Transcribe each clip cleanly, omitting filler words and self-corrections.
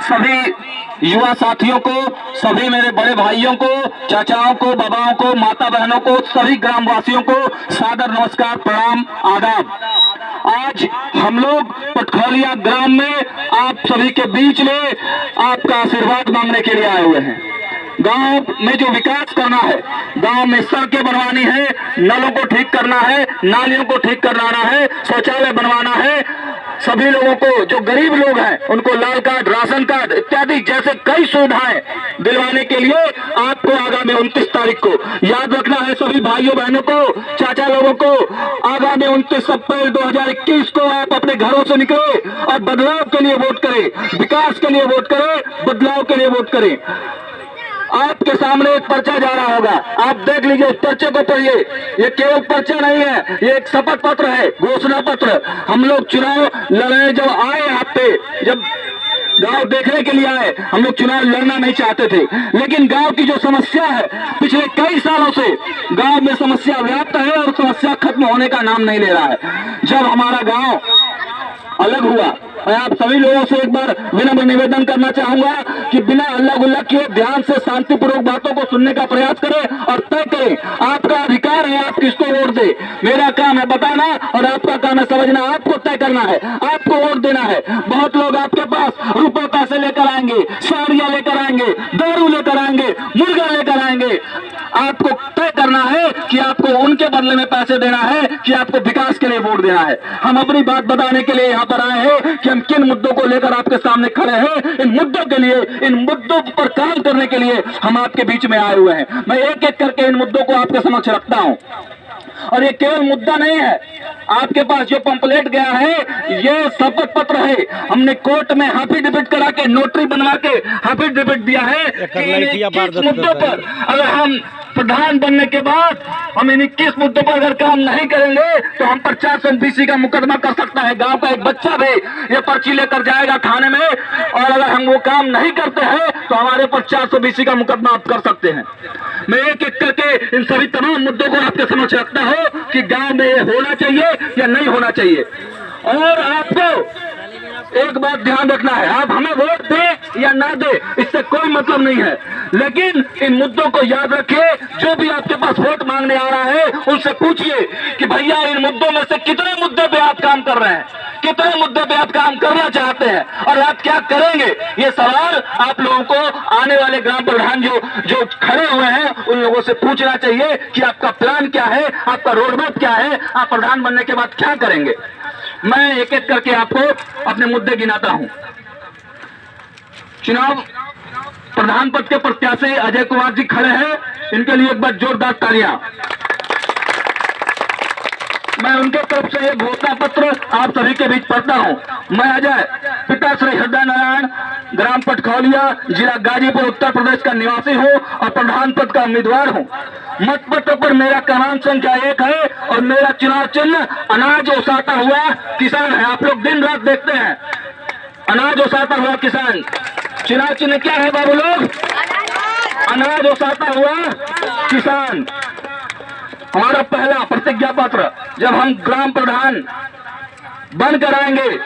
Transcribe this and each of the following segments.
सभी युवा साथियों को, सभी मेरे बड़े भाइयों को, चाचाओं को, बाबाओं को, माता बहनों को, सभी ग्रामवासियों को सादर नमस्कार, प्रणाम, आदाब। आज हम लोग पटखोलिया ग्राम में आप सभी के बीच में आपका आशीर्वाद मांगने के लिए आए हुए हैं। गांव में जो विकास करना है, गांव में सड़कें बनवानी है, नलों को ठीक करना है, नालियों को ठीक करवाना है, शौचालय बनवाना है, सभी लोगों को, जो गरीब लोग हैं उनको लाल कार्ड, राशन कार्ड इत्यादि जैसे कई सुविधाएं दिलवाने के लिए आपको आगामी 29 तारीख को याद रखना है। सभी भाइयों बहनों को, चाचा लोगों को, आगामी 29 अप्रैल 2021 को आप अपने घरों से निकले और बदलाव के लिए वोट करें, विकास के लिए वोट करें, बदलाव के लिए वोट करें। आपके सामने एक पर्चा जा रहा होगा, आप देख लीजिए, उस पर्चे को पढ़िए। ये केवल पर्चा नहीं है, ये एक शपथ पत्र है, घोषणा पत्र। हम लोग चुनाव लड़ने जब आए यहाँ पे, जब गांव देखने के लिए आए, हम लोग चुनाव लड़ना नहीं चाहते थे, लेकिन गांव की जो समस्या है पिछले कई सालों से गांव में समस्या व्याप्त है और समस्या खत्म होने का नाम नहीं ले रहा है। जब हमारा गांव अलग हुआ, मैं आप सभी लोगों से एक बार विनम्र निवेदन करना चाहूंगा कि बिना हल्ला गुल्ला किए ध्यान से शांतिपूर्वक बातों को सुनने का प्रयास करें और तय करें। आपका अधिकार है, आप किसको वोट दे। मेरा काम है बताना और आपका काम है समझना। आपको तय करना है, आपको वोट देना है। बहुत लोग आपके पास रुपए पैसे लेकर आएंगे, साड़ियां लेकर आएंगे, दारू लेकर आएंगे, मुर्गा लेकर आएंगे। आपको तय करना है कि आपको उनके बदले में पैसे देना है कि आपको विकास के लिए वोट देना है। हम अपनी बात बताने के लिए यहाँ पर आए हैं कि हम किन मुद्दों को लेकर आपके सामने खड़े हैं। इन मुद्दों के लिए, इन मुद्दों पर काम करने के लिए हम आपके बीच में आए हुए हैं। मैं एक एक करके इन मुद्दों को आपके समक्ष रखता हूं। और ये केवल मुद्दा नहीं है, आपके पास जो पंपलेट गया है ये शपथ पत्र है। हमने कोर्ट में एफिडेविट करा के, नोटरी बनवा के एफिडेविट दिया है कि इस मुद्दों पर अगर हम प्रधान बनने के बाद हम इन 21 मुद्दों पर अगर काम नहीं करेंगे तो हम पर 420 का मुकदमा कर सकता है। गांव का एक बच्चा भी ये पर्ची लेकर जाएगा थाने में, और अगर हम वो काम नहीं करते हैं तो हमारे पर 420 का मुकदमा आप कर सकते हैं। मैं एक एक करके इन सभी तमाम मुद्दों को आपके समक्ष रखता हूं कि गांव में ये होना चाहिए या नहीं होना चाहिए। और आपको एक बात ध्यान रखना है, आप हमें वोट दें या ना दें इससे कोई मतलब नहीं है, लेकिन इन मुद्दों को याद रखिए। जो भी आपके पास वोट मांगने आ रहा है उनसे पूछिए कि भैया इन मुद्दों में से कितने मुद्दे पे आप काम कर रहे हैं, कितने मुद्दे पे आप काम करना चाहते हैं और आप क्या करेंगे। ये सवाल आप लोगों को आने वाले ग्राम प्रधान जो खड़े हुए हैं उन लोगों से पूछना चाहिए कि आपका प्लान क्या है, आपका रोडमैप क्या है, आप प्रधान बनने के बाद क्या करेंगे। मैं एक एक करके आपको अपने मुद्दे गिनाता हूं। चुनाव प्रधान पद के प्रत्याशी अजय कुमार जी खड़े हैं, इनके लिए एक बार जोरदार तालियां। मैं उनके तरफ से एक घोषणा पत्र आप सभी के बीच पढ़ता हूं। मैं अजय, पिता श्री हृदय नारायण, ग्राम पटखोलिया, जिला गाजीपुर, उत्तर प्रदेश का निवासी हूं और प्रधान पद का उम्मीदवार हूं। मत पत्र पर मेरा क्रमांक संख्या 1 है और मेरा चुनाव चिन्ह अनाज ओसाता हुआ किसान है। आप लोग दिन रात देखते हैं, अनाज ओसाता हुआ किसान। चुनाव चिन्ह क्या है बाबू लोग? अनाज ओसाता हुआ किसान। हमारा पहला प्रतिज्ञा पत्र, जब हम ग्राम प्रधान बन कर आएंगे,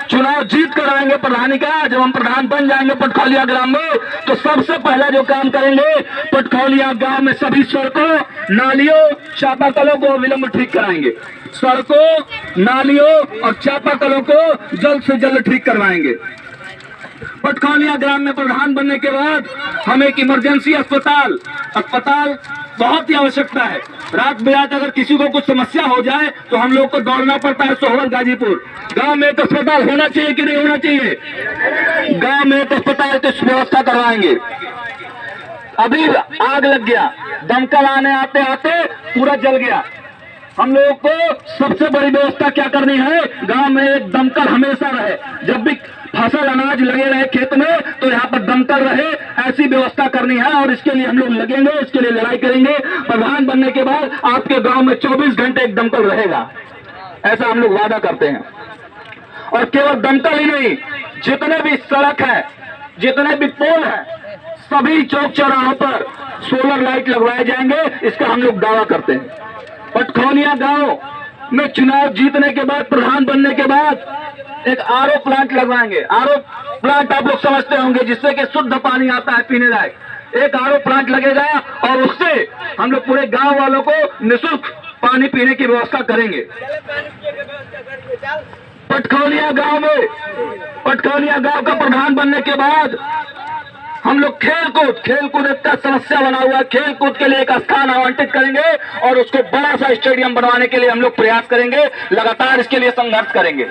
चुनाव जीत कर आएंगे प्रधानी का, जब हम प्रधान बन जाएंगे पटखोलिया ग्राम में, तो सबसे पहला जो काम करेंगे पटखोलिया गांव में सभी सड़कों, नालियों, चापाकलों को विलंब ठीक कराएंगे। सड़कों, नालियों और चापाकलों को जल्द से जल्द ठीक करवाएंगे। पटखोलिया ग्राम में प्रधान बनने के बाद हम एक इमरजेंसी अस्पताल बहुत ही आवश्यकता है। रात बिरात अगर किसी को कुछ समस्या हो जाए तो हम लोग को दौड़ना पड़ता है सोहर गाजीपुर। गांव में एक अस्पताल होना चाहिए कि नहीं होना चाहिए? गांव में एक अस्पताल की व्यवस्था करवाएंगे। अभी आग लग गया, दमकल आने आते आते पूरा जल गया। हम लोगों को सबसे बड़ी व्यवस्था क्या करनी है, गांव में एक दमकल हमेशा रहे। जब भी फसल अनाज लगे रहे खेत में तो यहाँ पर दमकल रहे, ऐसी व्यवस्था करनी है और इसके लिए हम लोग लगेंगे, इसके लिए लड़ाई करेंगे। प्रधान बनने के बाद आपके गांव में 24 घंटे एक दमकल रहेगा, ऐसा हम लोग वादा करते हैं। और केवल दमकल ही नहीं, जितने भी सड़क है, जितने भी पोल है, सभी चौक चौराहों पर सोलर लाइट लगवाए जाएंगे, इसका हम लोग दावा करते हैं। पटखोलिया गांव में चुनाव जीतने के बाद, प्रधान बनने के बाद एक आरओ प्लांट लगवाएंगे। आरओ प्लांट आप लोग समझते होंगे, जिससे कि शुद्ध पानी आता है पीने लायक। एक आरओ प्लांट लगेगा और उससे हम लोग पूरे गांव वालों को निःशुल्क पानी पीने की व्यवस्था करेंगे। पटखौलिया गांव का प्रधान बनने के बाद हम लोग खेलकूद का समस्या बना हुआ है, खेलकूद के लिए एक स्थान आवंटित करेंगे और उसको बड़ा सा स्टेडियम बनवाने के लिए हम लोग प्रयास करेंगे, लगातार इसके लिए संघर्ष करेंगे।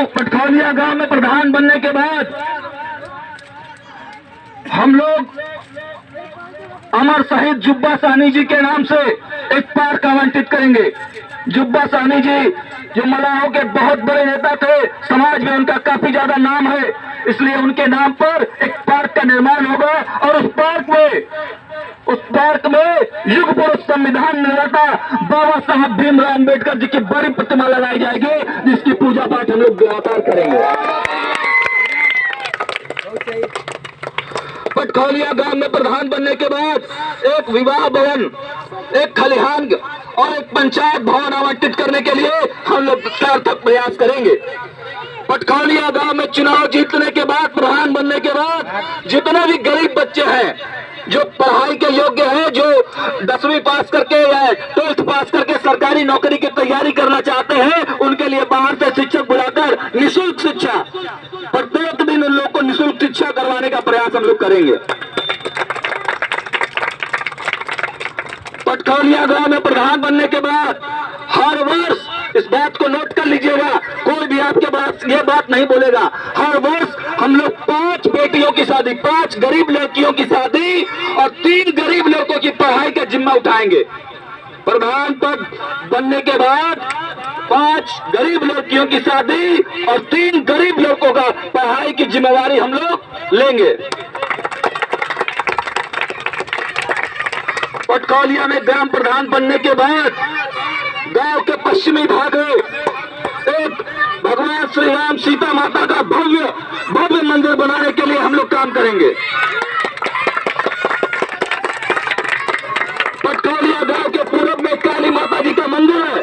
पटखौलिया गांव में प्रधान बनने के बाद हम लोग अमर शहीद जुब्बा साहनी जी के नाम से एक पार्क आवंटित करेंगे। जुब्बा साहनी जी जो मलाहों के बहुत बड़े नेता थे, समाज में उनका काफी ज्यादा नाम है, इसलिए उनके नाम पर एक पार्क का निर्माण होगा और उस पार्क में युग पुरुष संविधान निर्माता बाबा साहब भीमराव अम्बेडकर जी की बड़ी प्रतिमा लगाई जाएगी, जिसकी पूजा पाठ हम लोग लगातार करेंगे। पटखौलिया गांव में प्रधान बनने के बाद एक विवाह भवन, एक खलिहान और एक पंचायत भवन आवंटित करने के लिए हम लोग सार्थक प्रयास करेंगे। पटखौलिया गांव में चुनाव जीतने के बाद, प्रधान बनने के बाद जितने भी गरीब बच्चे हैं जो पढ़ाई के योग्य है, जो 10वीं पास करके या 12th पास करके सरकारी नौकरी की तैयारी करना चाहते हैं, उनके लिए बाहर से शिक्षक बुलाकर निःशुल्क शिक्षा, प्रत्येक दिन उन लोग को निःशुल्क शिक्षा करवाने का प्रयास हम लोग करेंगे। पटखौलिया गांव में प्रधान बनने के बाद हर वर्ष, इस बात को नोट कर लीजिएगा, कोई भी आपके पास ये बात नहीं बोलेगा, हर वर्ष हम लोग 5 बेटियों की शादी, 5 गरीब लड़कियों की शादी और 3 गरीब लड़कों की पढ़ाई का जिम्मा उठाएंगे। प्रधान पद बनने के बाद 5 गरीब लड़कियों की शादी और 3 गरीब लड़कों का पढ़ाई की जिम्मेवारी हम लोग लेंगे। पटखौलिया में ग्राम प्रधान बनने के बाद गांव के पश्चिमी भाग में एक भगवान श्री राम सीता माता का भव्य मंदिर बनाने के लिए हम लोग काम करेंगे। पटखौलिया गांव के पूर्व में काली माता जी का मंदिर है,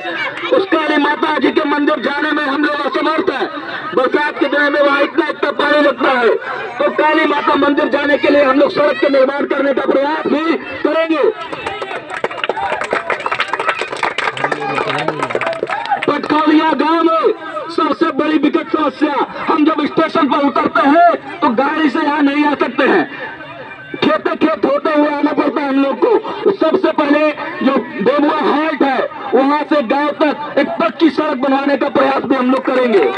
उस काली माता जी के मंदिर जाने में हम लोग असमर्थ हैं। बरसात के दिनों में वहां इतना पानी लगता है, तो काली माता मंदिर जाने के लिए हम लोग सड़क का निर्माण करने का प्रयास भी करेंगे। पटखौलिया गांव में सबसे बड़ी विकट समस्या, हम जब स्टेशन पर उतरते हैं तो गाड़ी से यहाँ नहीं आ सकते हैं, खेत होते हुए आना पड़ता है हम लोग को। तो सबसे पहले जो बेबुआ हाल्ट है, वहां से गांव तक एक पक्की सड़क बनवाने का प्रयास भी हम लोग करेंगे।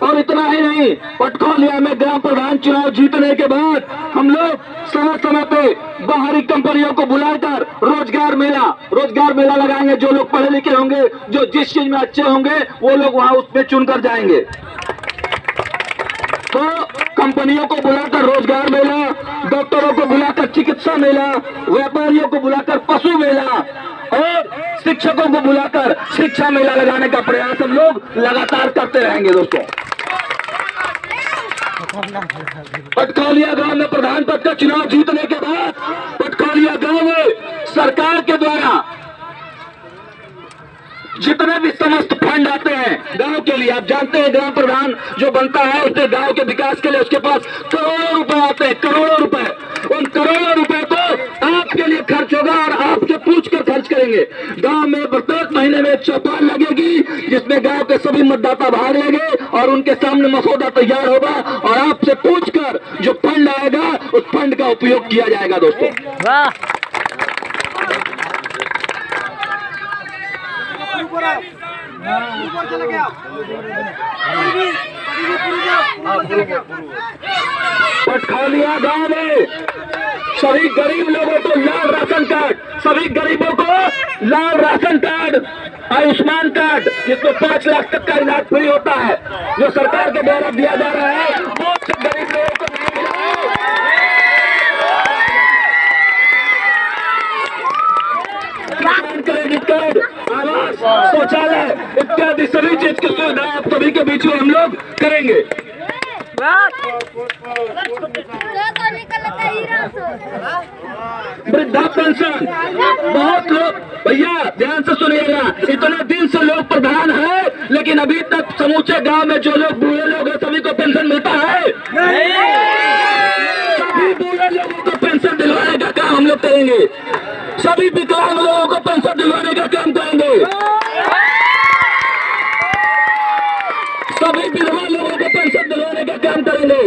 और इतना ही नहीं, पटखौलिया में ग्राम प्रधान चुनाव जीतने के बाद हम लोग समय पे बाहरी कंपनियों को बुलाकर रोजगार मेला लगाएंगे। जो लोग पढ़े लिखे होंगे, जो जिस चीज में अच्छे होंगे, वो लोग वहां उसमें चुनकर जाएंगे। तो कंपनियों को बुलाकर रोजगार मेला, डॉक्टरों को बुलाकर चिकित्सा मेला, व्यापारियों को बुलाकर पशु मेला और शिक्षकों को बुलाकर शिक्षा मेला लगाने का प्रयास हम लोग लगातार करते रहेंगे। दोस्तों, पटखौलिया गांव में प्रधान पद का चुनाव जीतने के बाद पटखौलिया गांव में सरकार के द्वारा जितने भी समस्त फंड आते हैं गांव के लिए, आप जानते हैं ग्राम प्रधान जो बनता है उसके गांव के विकास के लिए उसके पास करोड़ों रुपए आते हैं, करोड़ों रुपए। उन करोड़ों रुपए को आपके लिए खर्च होगा और आपसे पूछ कर खर्च करेंगे। गांव में प्रत्येक महीने में एक चौपाल लगेगी, जिसमें गांव के सभी मतदाता भाग लेंगे और उनके सामने मसौदा तैयार होगा और आपसे पूछकर जो फंड आएगा उस फंड का उपयोग किया जाएगा। दोस्तों, पटखौलिया गांव में सभी गरीब लोगों को लाल राशन कार्ड, सभी गरीबों को लाल राशन कार्ड, आयुष्मान कार्ड, जिसमें 5 लाख तक का इलाज फ्री होता है, जो सरकार के द्वारा दिया जा रहा है, वो गरीब लोगों को नहीं मिला है। क्रेडिट कार्ड, आवास, शौचालय इत्यादि सभी चीज की सुविधा आप सभी के बीच में हम लोग करेंगे। वृद्धा पेंशन, बहुत लोग, भैया ध्यान से सुनिएगा, इतने दिन से लोग प्रधान है, लेकिन अभी तक समूचे गांव में जो लोग बूढ़े लोग हैं सभी को पेंशन मिलता है? सभी बूढ़े लोगों को पेंशन दिलवाने का काम हम लोग करेंगे, सभी विकलांग लोगों को पेंशन दिलवाने का काम करेंगे, सभी विधवा लोगों को पेंशन दिलवाने का काम करेंगे।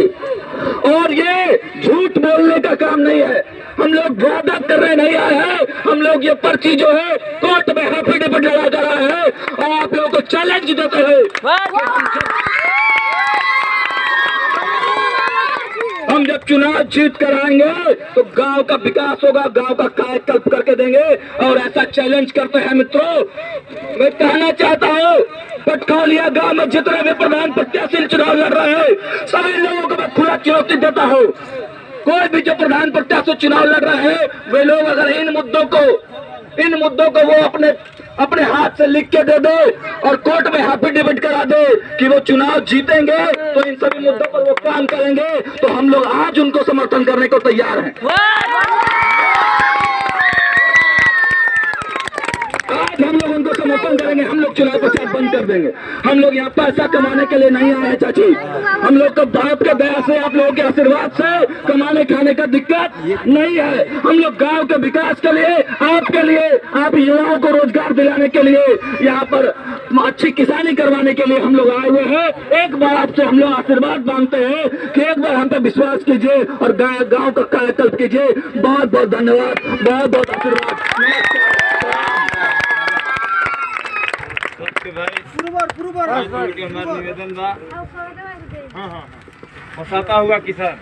और ये झूठ बोलने का काम नहीं है, हम लोग वादा करने नहीं आए हैं, हम लोग ये पर्ची जो है कोर्ट में एफिडेविट लगा कर आए हैं और आप लोगों को चैलेंज देते हैं। हम जब चुनाव जीत कर आएंगे तो गांव का विकास होगा, गांव का कायाकल्प करके देंगे। और ऐसा चैलेंज करते हैं मित्रों, मैं कहना चाहता हूँ पटखौलिया गांव में जितने भी प्रधान प्रत्याशी चुनाव लड़ रहे हैं सभी लोगों को मैं खुला चुनौती देता हूँ, कोई भी जो प्रधान प्रत्याशी चुनाव लड़ रहे हैं वे लोग अगर इन मुद्दों को वो अपने हाथ से लिख के दे दे और कोर्ट में एफिडेविट करा दे कि वो चुनाव जीतेंगे तो इन सभी मुद्दों पर वो काम करेंगे, तो हम लोग आज उनको समर्थन करने को तैयार हैं। आज हम लोग उनको समर्थन करेंगे, हम लोग चुनाव प्रचार बंद कर देंगे। हम लोग यहाँ पैसा कमाने के लिए नहीं आए हैं चाची, हम लोग तो बाप के दया से आप लोगों के आशीर्वाद से कमाने खाने का दिक्कत नहीं है। हम लोग गांव के विकास के लिए, आपके लिए, आप युवाओं को रोजगार दिलाने के लिए, यहाँ पर अच्छी किसानी करवाने के लिए हम लोग आए हुए हैं। एक बार आपसे हम लोग आशीर्वाद मांगते हैं कि एक बार हम पे विश्वास कीजिए और गाँव का कायाकल्प कीजिए। बहुत बहुत धन्यवाद, बहुत बहुत आशीर्वाद। निवेदन बा, हाँ, फंसाता हुआ किसान।